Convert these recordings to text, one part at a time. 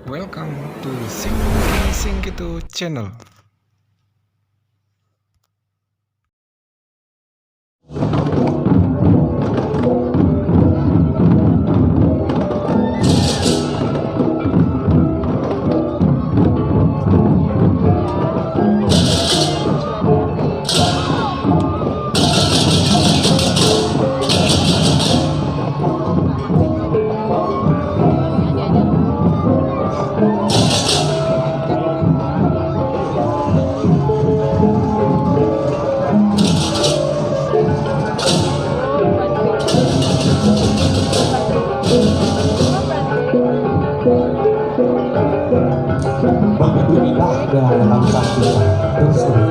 Welcome to Sing Gitu channel. Begitu indah dalam kita tersebut.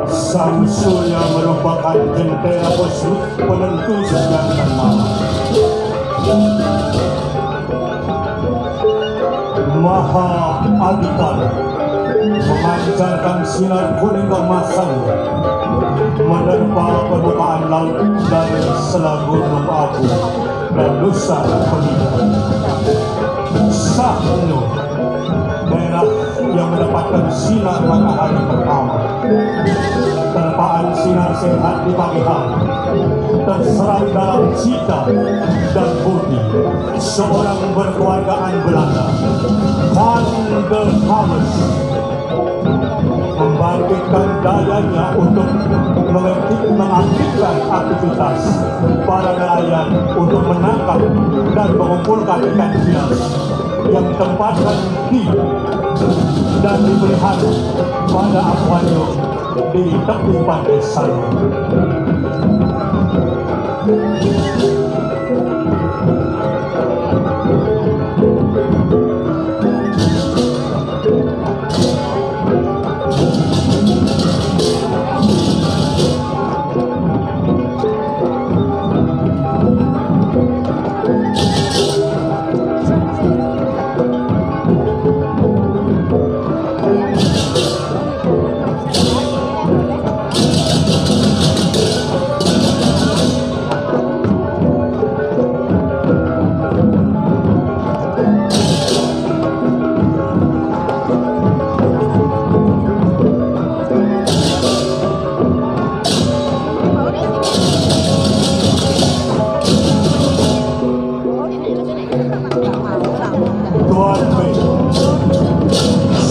Sang surya merupakan jentera besut penentu siang dan malam. Maha Aditya memancarkan sinar kuning keemasannya menerpa permukaan laut dari sela gunung abu dan nusa peninggalan. Sahnu, daerah yang mendapatkan sinar matahari pertama. Terpaan sinar sehat di pagi hari terserap dalam cita dan budi seorang berkeluargaan Belanda, Van der Hames, membangkitkan dayanya untuk mengaktifkan aktivitas para nelayan untuk menangkap dan mengumpulkan ikan hias yang ditempatkan di dan diberikan pada akuarium di tepi pantai sana.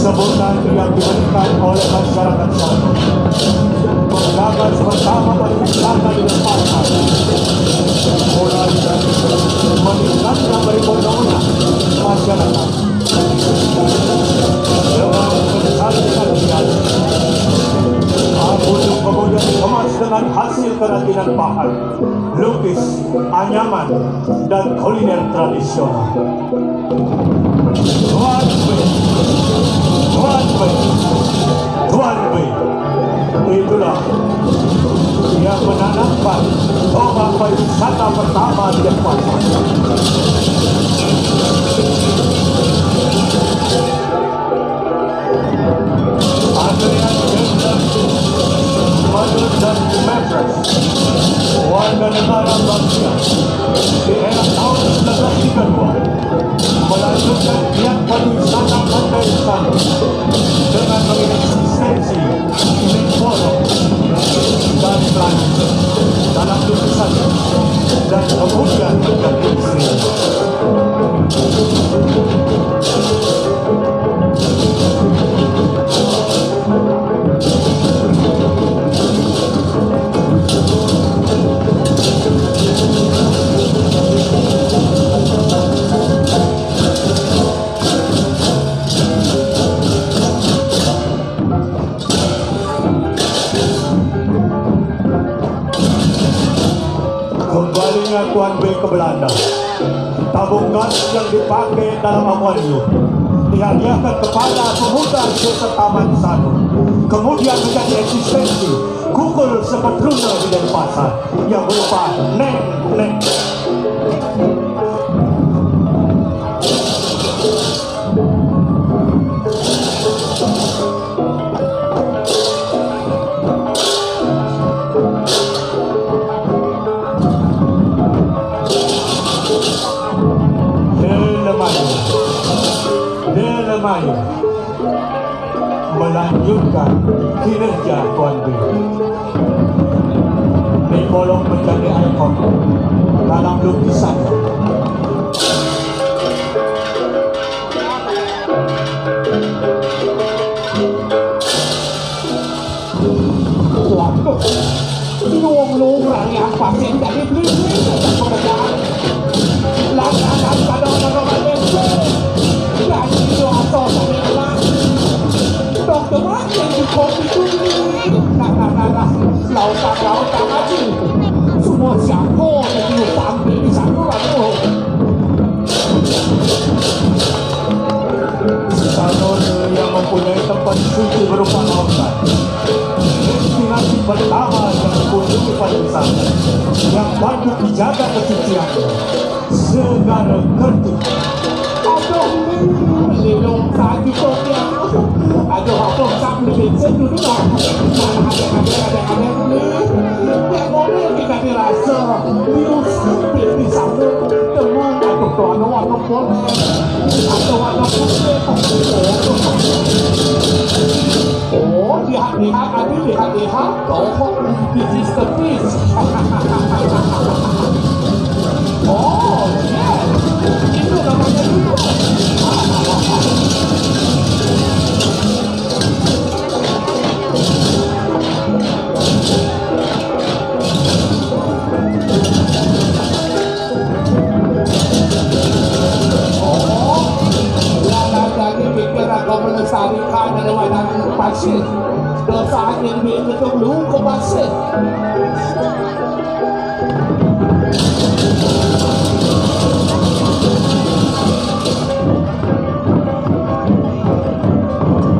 Sebutan yang diberikan oleh masyarakat sana menggagas bersama pariwisata di Denpasar, mulai dari meningkatkan perekonomian masyarakat dengan mencantikkan hiasan. Album kemudian dikemas dengan hasil kerajinan bahan, lukis, anyaman, dan kuliner tradisional. Tuan B, itulah yang menanamkan tombak pariwisata pertama di Denpasar. Adrian Jensen, Madrid dan Memphis, warga negara Belanda di era tahun 1932, melanjutkan giat pariwisata pantai sana dengan mengeksistensi forum dan tradisi dalam lukisan dan kemudian menjadi istri. Kembalinya Tuan B ke Belanda, tabung gas yang dipakai dalam akuarium dihadiahkan kepada pemuda desa Taman Sanu, kemudian menjadi eksistensi kukul sepetruna di Denpasar yang berupa nek. Mayo melanjutkan kinerja Tuan B. Nikolong menjadi ikon dalam lukisan. Waduh, ini orang yang pasti dari beli-beli saja pekerjaan. Langganan pada orang-orang Malaysia. Dan itu atau sahaja. Dokter yang di kopi itu. Nah. Lautan aja. Semua siapa yang dipanggil di sana lalu. Sanur yang mempunyai tempat suci berupa lautan. Destinasi pertama yang dikunjungi pariwisata yang patut dijaga kesuciannya. Segala kerti. Aduh, lelong tadi koknya. Aduh, sambil bensin dulu dong. Ada yang boleh kita dirasa. Bius, di sana. Teman, aduh, warna boleh. Atau warna putih. Oh, lihat. Oh, this is the fish. Oh, yes. Itu namanya dulu. Melestarikan dan wadah pasir. Saat ini betul belum ke pasir.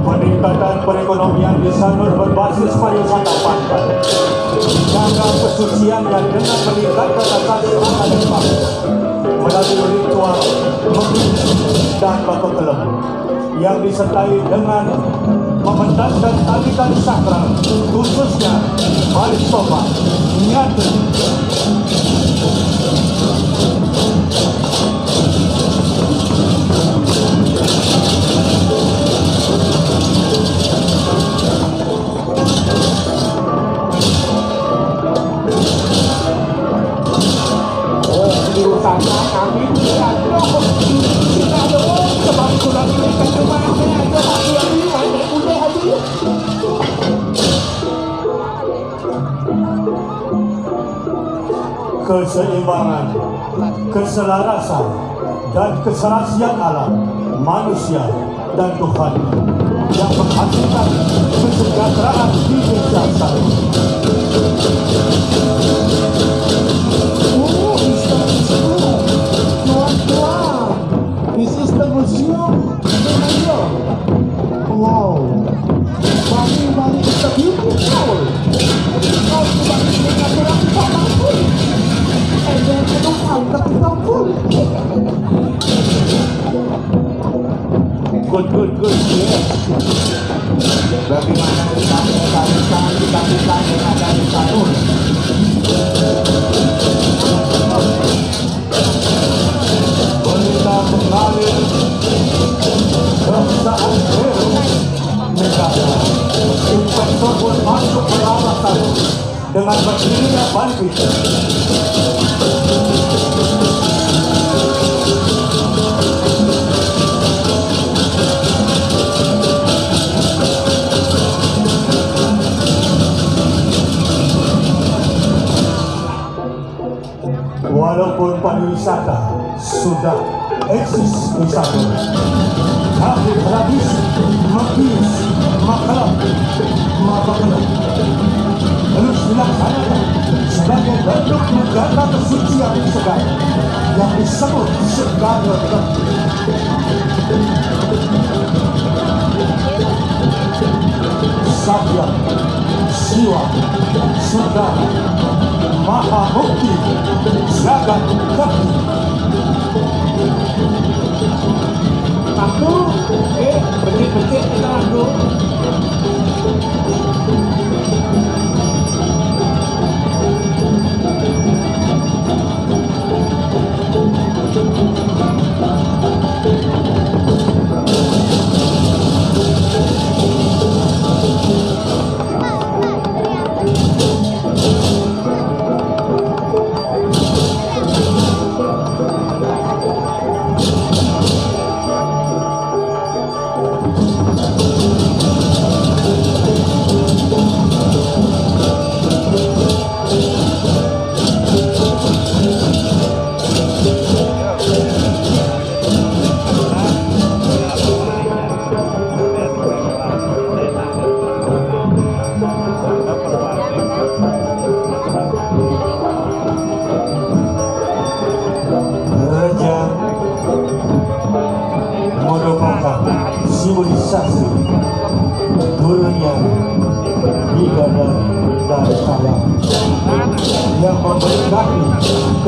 Peningkatan perekonomian di Sanur berbasis pariwisata pantai. Jaga kesuciannya dengan meningkatkan asas selama dan bangsa melalui ritual menggis dan bakekelem yang disertai dengan mementaskan tali-tali sakral, khususnya baris tobat, nyata. Oh, di sana kami tidak tahu. Kita ada sebab kurang ini kan cuma ada satu yang ini ada udah aja. Keseimbangan, keselarasan, dan keserasian alam, manusia, dan Tuhan yang menghasilkan kesejahteraan di desa Sanur. Oh, tuan. This is the museum. Wow. Bali is a beautiful. Kau sudah mendengar orang Padang pun. And then you don't have the Padang pun. Good, yes. Bagaimana kita yang ada di Sanur? Berita mengalir kesaat baru negara. Investor pun masuk ke arah Sanur dengan berdirinya Bandit. Walaupun pariwisata sudah eksis di sana, tapi tradisi menggis, makekelem terus dilaksanakan sebagai bentuk menjaga kesucian segala yang disebut segala kerti. Satya, Siwa, Sudara, Maha Mukti, Jagat Kerti. Aku, becek-becek kita aku. kaya yang memberkahi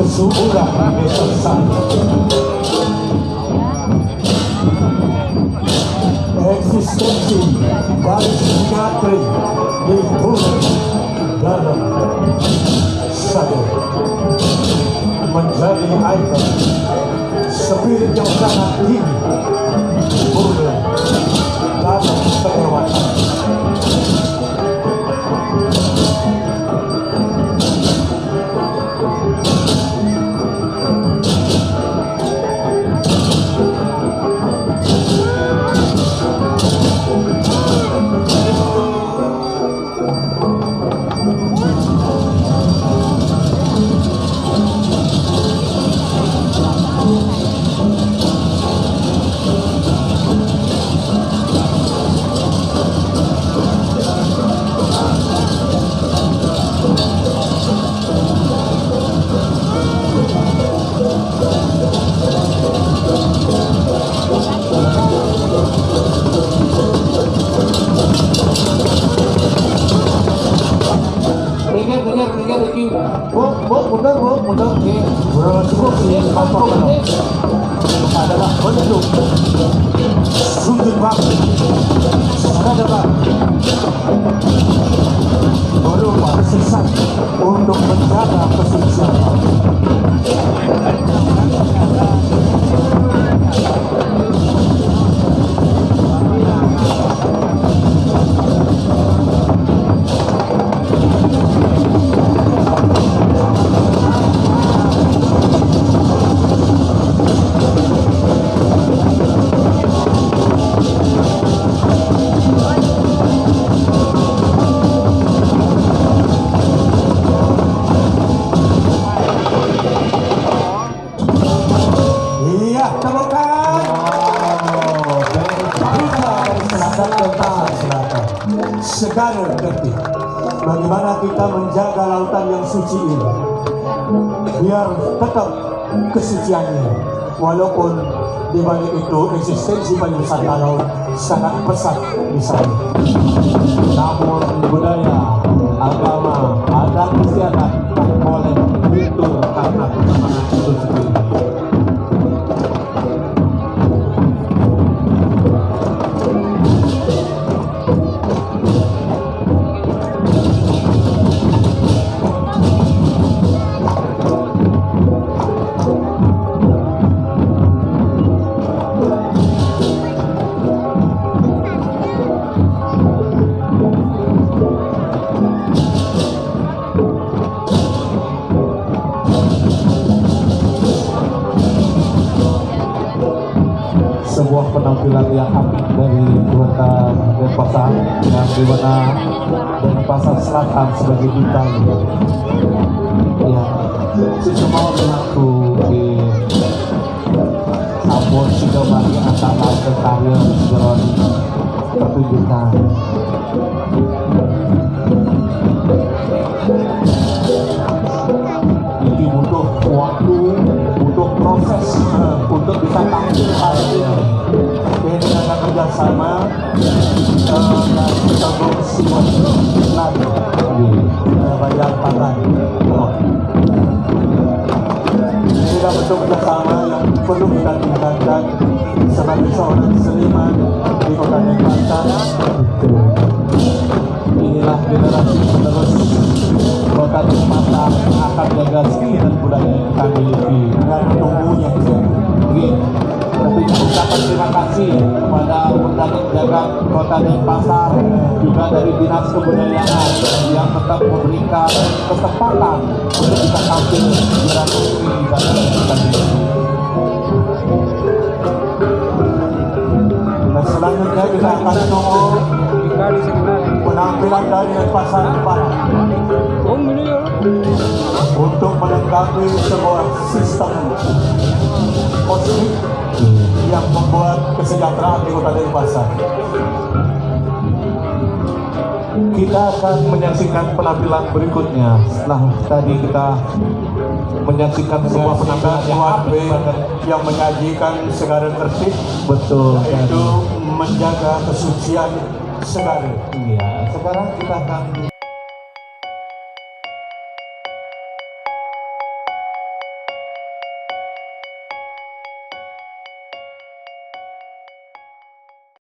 kesuburan desa saya. Eksistensi baris nyatri di bumi dalam saya menjadi ikon spirit yang sangat tinggi mulia dalam kelewatan. Dengar Ricky. Mundur. Bro, cukup ya. Adalah bentuk sujud bakti adalah berupa sesat untuk menjaga kesucian. Segala ngerti bagaimana kita menjaga lautan yang suci ini biar tetap kesuciannya, walaupun di balik itu eksistensi pariwisata laut sangat pesat di sana. Namun budaya, agama, adat istiadat tak boleh luntur karena perkembangan itu sendiri. Sebuah penampilan yang apik dari kota Denpasar yang dimana Denpasar Selatan sebagai bintang ya semua mengaku di Ambon juga bagi antara karya Jeron pertunjukan. Ini butuh waktu, butuh proses untuk bisa tampil hasilnya. Ini dengan kerjasama dan kita bersama banyak tangan. Ini adalah bentuk kerjasama yang perlu kita tingkatkan sebagai seorang seniman di Kota Denpasar. Inilah generasi penerus Kota Denpasar yang akan jaga seni dan budaya yang kami miliki dan tumbuhnya. Tentunya ucapan terima kasih kepada Undangan Jaga Kota Denpasar juga dari Dinas Kebudayaan yang tetap memberikan kesempatan untuk kita tampil di ranah seni dan budaya. Dan selanjutnya kita akan menunggu penampilan dari Denpasar Barat untuk melengkapi sebuah sistem kosmik yang membuat kesejahteraan di Kota Denpasar. Kita akan menyaksikan penampilan berikutnya. Setelah tadi kita menyaksikan semua penampilan yang menyajikan segala tertib, betul, yaitu menjaga kesucian segala. Iya, sekarang kita akan